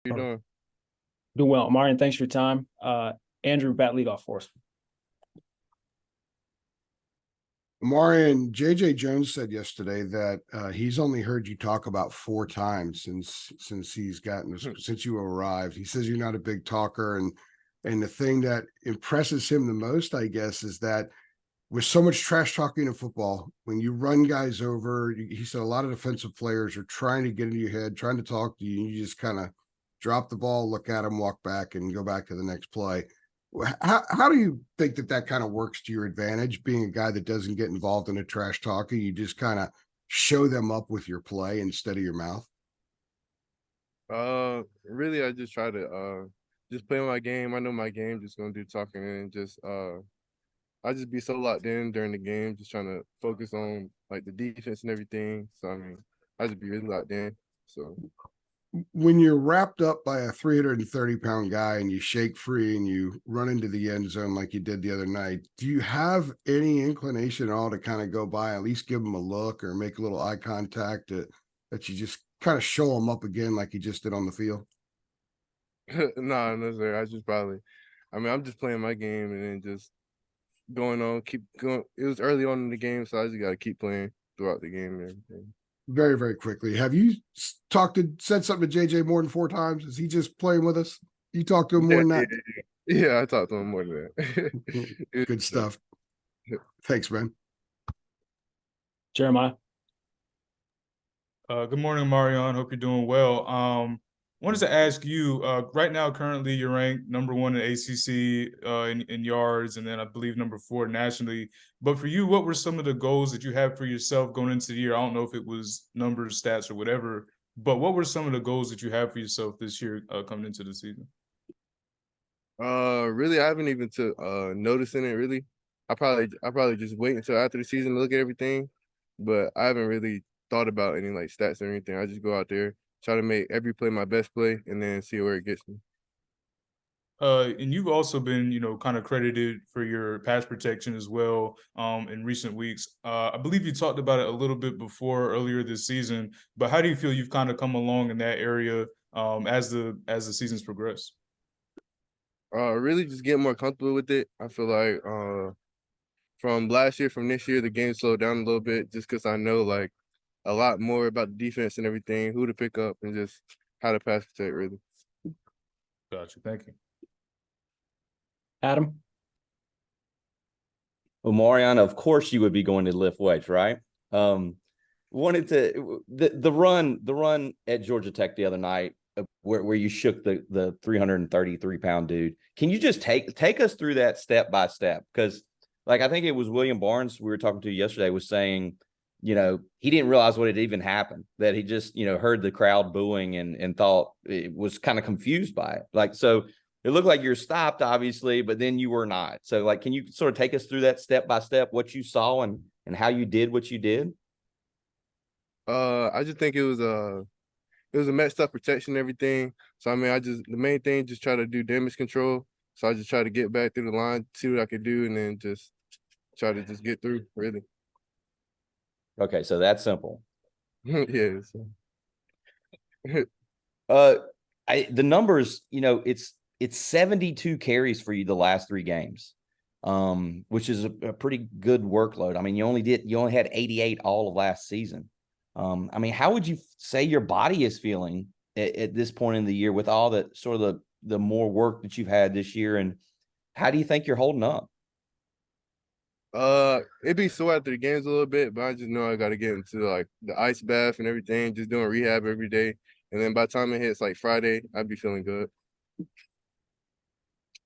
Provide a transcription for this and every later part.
you doing? Doing well. Omarion, thanks for your time. Andrew, bat lead off for us. Omarion, JJ Jones said yesterday that he's only heard you talk about 4 times since he's gotten since you arrived. He says you're not a big talker, and the thing that impresses him the most, I guess, is that with so much trash talking in football, when you run guys over, he said a lot of defensive players are trying to get into your head, trying to talk to you, and you just kind of drop the ball, look at them, walk back, and go back to the next play. How do you think that kind of works to your advantage, being a guy that doesn't get involved in a trash talking? You just kind of show them up with your play instead of your mouth? Really, I just try to just play my game. I know my game, just gonna do talking and just I just be so locked in during the game, just trying to focus on like the defense and everything. So I mean, I just be really locked in. So When you're wrapped up by a 330-pound guy and you shake free and you run into the end zone like you did the other night, do you have any inclination at all to kind of go by, at least give him a look or make a little eye contact that you just kind of show him up again like you just did on the field? no, sir. I just probably, I mean, I'm just playing my game and then just going on, keep going. It was early on in the game, so I just got to keep playing throughout the game and everything. Very, very quickly. Have you said something to JJ more than 4 times? Is he just playing with us? You talk to him more Yeah, than yeah, that? yeah. I talked to him more than that. Good stuff. Thanks, man. Jeremiah. Good morning, Omarion. Hope you're doing well. Wanted to ask you, right now, currently you're ranked number 1 in ACC in yards, and then I believe number 4 nationally. But for you, what were some of the goals that you had for yourself going into the year? I don't know if it was numbers, stats, or whatever, but what were some of the goals that you had for yourself this year coming into the season? Really, I haven't even to noticing it really. I probably just wait until after the season to look at everything, but I haven't really thought about any like stats or anything. I just go out there, try to make every play my best play, and then see where it gets me. And you've also been, kind of credited for your pass protection as well in recent weeks. I believe you talked about it a little bit before earlier this season, but how do you feel you've kind of come along in that area as the season's progressed? Really just get more comfortable with it. I feel like from last year, from this year, the game slowed down a little bit just because I know like a lot more about the defense and everything, who to pick up, and just how to pass protect. Really. Gotcha. Thank you. Adam. Omarion, of course you would be going to lift weights, right? Wanted to the run at Georgia Tech the other night where you shook the 333-pound dude. Can you just take us through that step by step? Because like I think it was William Barnes we were talking to yesterday was saying, he didn't realize what had even happened, that he just, heard the crowd booing and thought it was kind of confused by it. Like, so it looked like you're stopped, obviously, but then you were not. So, like, can you sort of take us through that step by step, what you saw and how you did what you did? I just think it was a messed up protection and everything. So I mean, the main thing just try to do damage control. So I just try to get back through the line, see what I could do, and then just try to just get through. Really. Okay, so that's simple. Yeah. The numbers, it's 72 carries for you the last 3 games, which is a pretty good workload. I mean, you only had 88 all of last season. I mean, how would you say your body is feeling at this point in the year with all the sort of the more work that you've had this year, and how do you think you're holding up? It'd be sore after the games a little bit, but I just know I got to get into like the ice bath and everything, just doing rehab every day. And then by the time it hits like Friday, I'd be feeling good.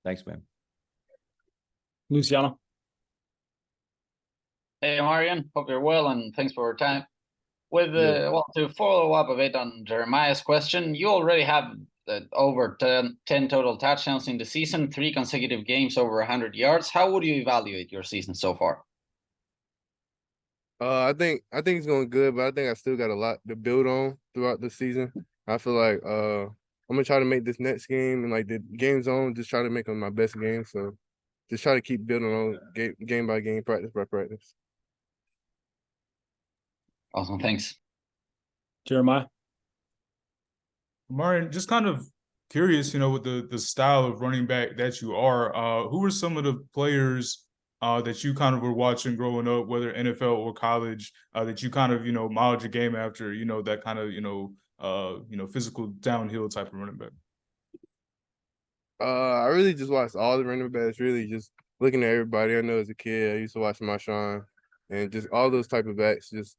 Thanks, man. Luciano. Hey, Omarion, hope you're well, and thanks for your time. Yeah. To follow up a bit on Jeremiah's question, you already have over 10 total touchdowns in the season, 3 consecutive games over 100 yards. How would you evaluate your season so far? I think it's going good, but I think I still got a lot to build on throughout the season. I feel like I'm gonna try to make this next game and like the game zone, just try to make them my best game. So just try to keep building on game by game, practice by practice. Awesome, thanks. Jeremiah. Omarion, just kind of curious, with the style of running back that you are, who were some of the players that you kind of were watching growing up, whether NFL or college, that you kind of, modeled your game after, that kind of, physical downhill type of running back? I really just watched all the running backs, really just looking at everybody. I know as a kid, I used to watch Marshawn and just all those type of backs, just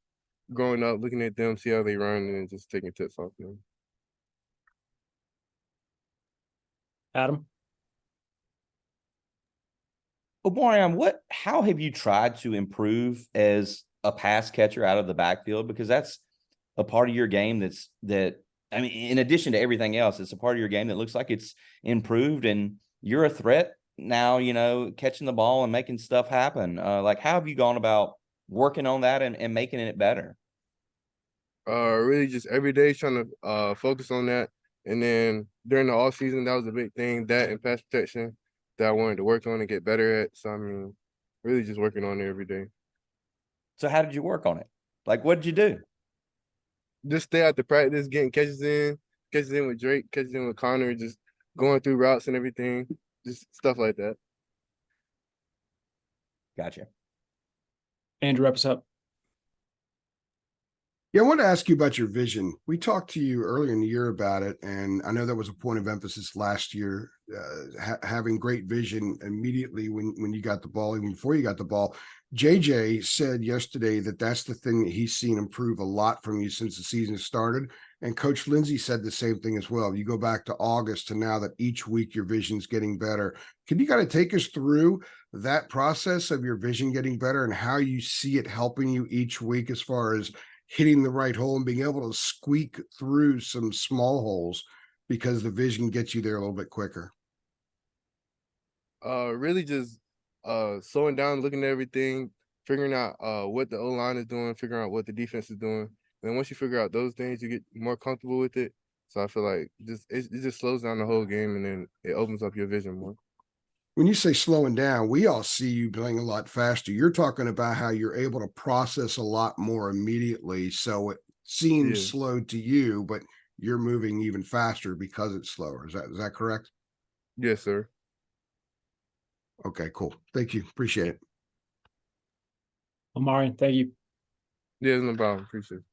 growing up, looking at them, see how they run, and then just taking tips off them. Adam? Omarion, how have you tried to improve as a pass catcher out of the backfield? Because that's a part of your game I mean, in addition to everything else, it's a part of your game that looks like it's improved, and you're a threat now, catching the ball and making stuff happen. Like, how have you gone about working on that and making it better? Really just every day trying to focus on that. And then during the off season, that was a big thing, that and pass protection that I wanted to work on and get better at. So I mean, really just working on it every day. So how did you work on it? Like, what did you do? Just stay out the practice, getting catches in with Drake, catches in with Connor, just going through routes and everything, just stuff like that. Gotcha. Andrew, wrap us up. Yeah, I want to ask you about your vision. We talked to you earlier in the year about it, and I know that was a point of emphasis last year, having great vision immediately when you got the ball, even before you got the ball. JJ said yesterday that that's the thing that he's seen improve a lot from you since the season started. And Coach Lindsay said the same thing as well. You go back to August to now that each week your vision's getting better. Can you kind of take us through that process of your vision getting better and how you see it helping you each week as far as hitting the right hole and being able to squeak through some small holes because the vision gets you there a little bit quicker? Really just slowing down, looking at everything, figuring out what the O-line is doing, figuring out what the defense is doing. And then once you figure out those things, you get more comfortable with it. So I feel like it just slows down the whole game, and then it opens up your vision more. When you say slowing down, we all see you playing a lot faster. You're talking about how you're able to process a lot more immediately. So it seems slow to you, but you're moving even faster because it's slower. Is that correct? Yes, sir. Okay, cool. Thank you. Appreciate it. Omarion, thank you. Yeah, no problem. Appreciate it.